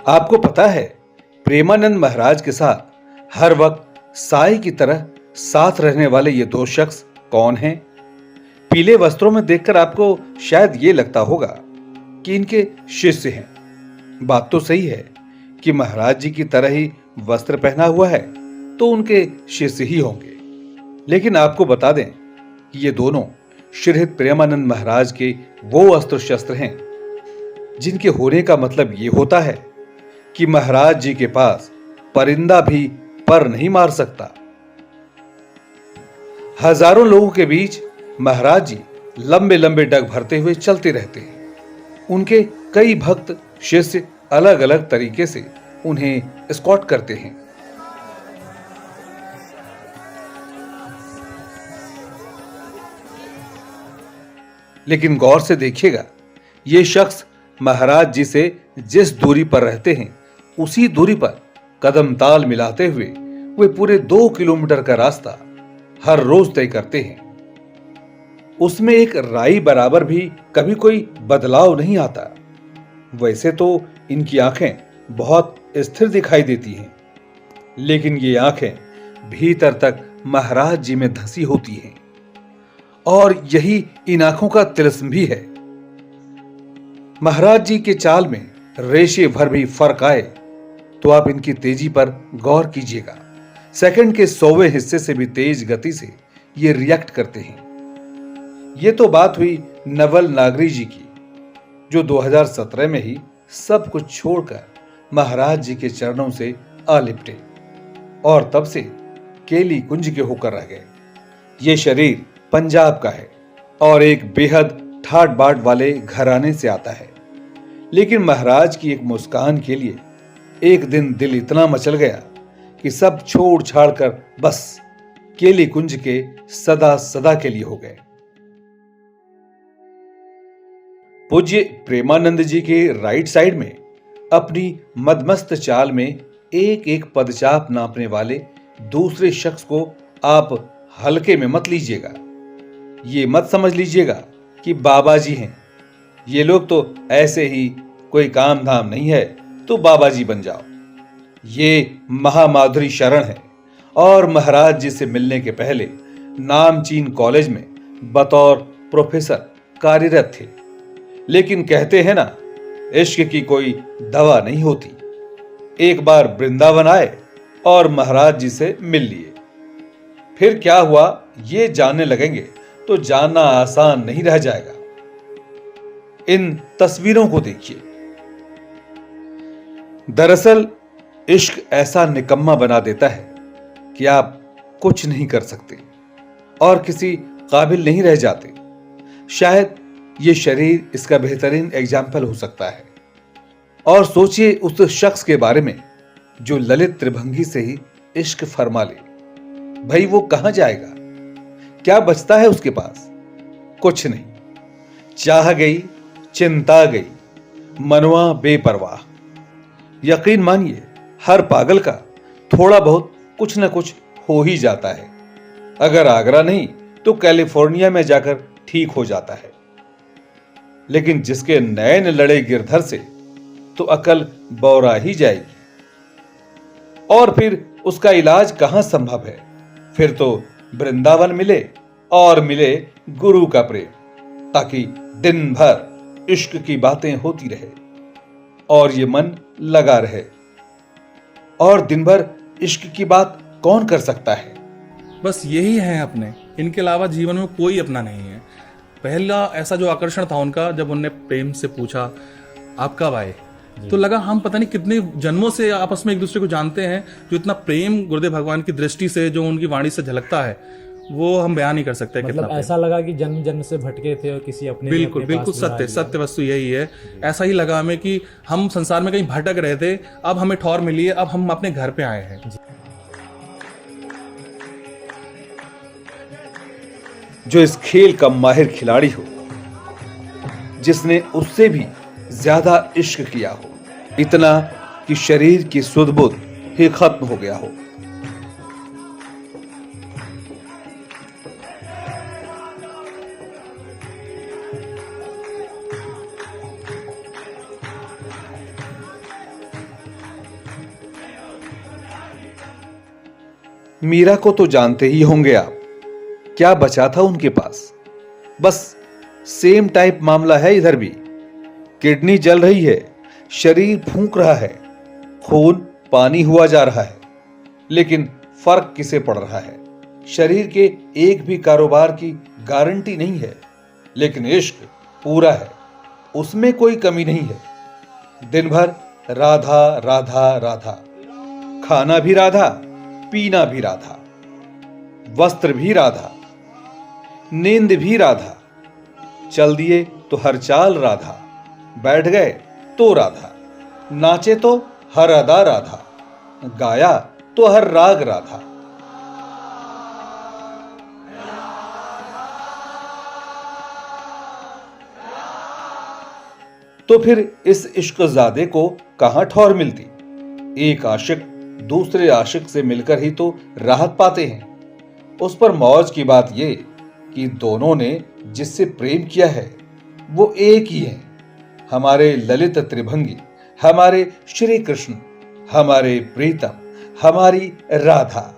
आपको पता है प्रेमानंद महाराज के साथ हर वक्त साई की तरह साथ रहने वाले ये दो शख्स कौन हैं? पीले वस्त्रों में देखकर आपको शायद ये लगता होगा कि इनके शिष्य हैं। बात तो सही है कि महाराज जी की तरह ही वस्त्र पहना हुआ है तो उनके शिष्य ही होंगे, लेकिन आपको बता दें कि ये दोनों श्रीहित प्रेमानंद महाराज के वो अस्त्र शस्त्र हैं जिनके होने का मतलब ये होता है कि महाराज जी के पास परिंदा भी पर नहीं मार सकता। हजारों लोगों के बीच महाराज जी लंबे लंबे डग भरते हुए चलते रहते हैं। उनके कई भक्त शिष्य अलग अलग तरीके से उन्हें एस्कॉर्ट करते हैं। लेकिन गौर से देखिएगा, ये शख्स महाराज जी से जिस दूरी पर रहते हैं उसी दूरी पर कदम ताल मिलाते हुए वे पूरे 2 किलोमीटर का रास्ता हर रोज तय करते हैं। उसमें एक राई बराबर भी कभी कोई बदलाव नहीं आता। वैसे तो इनकी आंखें बहुत स्थिर दिखाई देती हैं, लेकिन ये आंखें भीतर तक महाराज जी में धंसी होती हैं और यही इन आंखों का तिलस्म भी है। महाराज जी के चाल में रेशे भर भी फर्क आए तो आप इनकी तेजी पर गौर कीजिएगा। सेकंड के 100वें हिस्से से भी तेज गति से ये रिएक्ट करते हैं। ये तो बात हुई नवल नागरी जी की, जो 2017 में ही सब कुछ छोड़कर महाराज जी के चरणों से आ लिपटे और तब से केली कुंज के होकर रह गए। ये शरीर पंजाब का है और एक बेहद ठाट बाट वाले घराने से आता है, लेकिन महाराज की एक मुस्कान के लिए एक दिन दिल इतना मचल गया कि सब छोड़ छाड़ कर बस केली कुंज के सदा सदा के लिए हो गए। पूज्य प्रेमानंद जी के राइट साइड में अपनी मदमस्त चाल में एक एक पदचाप नापने वाले दूसरे शख्स को आप हल्के में मत लीजिएगा। ये मत समझ लीजिएगा कि बाबा जी हैं। ये लोग तो ऐसे ही कोई काम धाम नहीं है तो बाबा जी बन जाओ। ये महामाधुरी शरण है और महाराज जी से मिलने के पहले नामचीन कॉलेज में बतौर प्रोफेसर कार्यरत थे। लेकिन कहते हैं ना, इश्क की कोई दवा नहीं होती। एक बार वृंदावन आए और महाराज जी से मिल लिए। फिर क्या हुआ ये जानने लगेंगे तो जानना आसान नहीं रह जाएगा। इन तस्वीरों को देखिए। दरअसल इश्क ऐसा निकम्मा बना देता है कि आप कुछ नहीं कर सकते और किसी काबिल नहीं रह जाते। शायद ये शरीर इसका बेहतरीन एग्जाम्पल हो सकता है। और सोचिए उस शख्स के बारे में जो ललित त्रिभंगी से ही इश्क फरमा ले। भाई वो कहां जाएगा? क्या बचता है उसके पास? कुछ नहीं। चाह गई, चिंता गई, मनवा बेपरवाह। यकीन मानिए हर पागल का थोड़ा बहुत कुछ न कुछ हो ही जाता है। अगर आगरा नहीं तो कैलिफोर्निया में जाकर ठीक हो जाता है। लेकिन जिसके नैन लड़े गिरधर से तो अकल बौरा ही जाएगी। और फिर उसका इलाज कहां संभव है? फिर तो वृंदावन मिले और मिले गुरु का प्रेम, ताकि दिन भर इश्क की बातें होती रहे और ये मन लगा रहे। और दिन भर इश्क की बात कौन कर सकता है? बस यही है अपने, इनके अलावा जीवन में कोई अपना नहीं है। पहला ऐसा जो आकर्षण था उनका, जब उनने प्रेम से पूछा आप कब आए, तो लगा हम पता नहीं कितने जन्मों से आपस में एक दूसरे को जानते हैं। जो इतना प्रेम गुरुदेव भगवान की दृष्टि से, जो उनकी वाणी से झलकता है, वो हम बयान नहीं कर सकते। मतलब ऐसा लगा कि जन्म जन्म से भटके थे और किसी अपने बिल्कुल अपने बिल्कुल पास सत्य सत्य वस्तु यही है। ऐसा ही लगा हमें कि हम संसार में कहीं भटक रहे थे, अब हमें ठौर मिली है, अब हम अपने घर पे आए हैं। जो इस खेल का माहिर खिलाड़ी हो, जिसने उससे भी ज्यादा इश्क किया हो, इतना कि शरीर की सुध बुध ही खत्म हो गया हो। मीरा को तो जानते ही होंगे आप, क्या बचा था उनके पास? बस सेम टाइप मामला है इधर भी। किडनी जल रही है, शरीर फूंक रहा है, खून पानी हुआ जा रहा है, लेकिन फर्क किसे पड़ रहा है? शरीर के एक भी कारोबार की गारंटी नहीं है, लेकिन इश्क पूरा है, उसमें कोई कमी नहीं है। दिन भर राधा राधा राधा, खाना भी राधा, पीना भी राधा, वस्त्र भी राधा, नींद भी राधा, चल दिए तो हर चाल राधा, बैठ गए तो राधा, नाचे तो हर अदा राधा, गाया तो हर राग राधा। तो फिर इस इश्कजादे को कहां ठौर मिलती? एक आशिक दूसरे आशिक से मिलकर ही तो राहत पाते हैं। उस पर मौज की बात ये कि दोनों ने जिससे प्रेम किया है वो एक ही है, हमारे ललित त्रिभंगी, हमारे श्री कृष्ण, हमारे प्रीतम, हमारी राधा।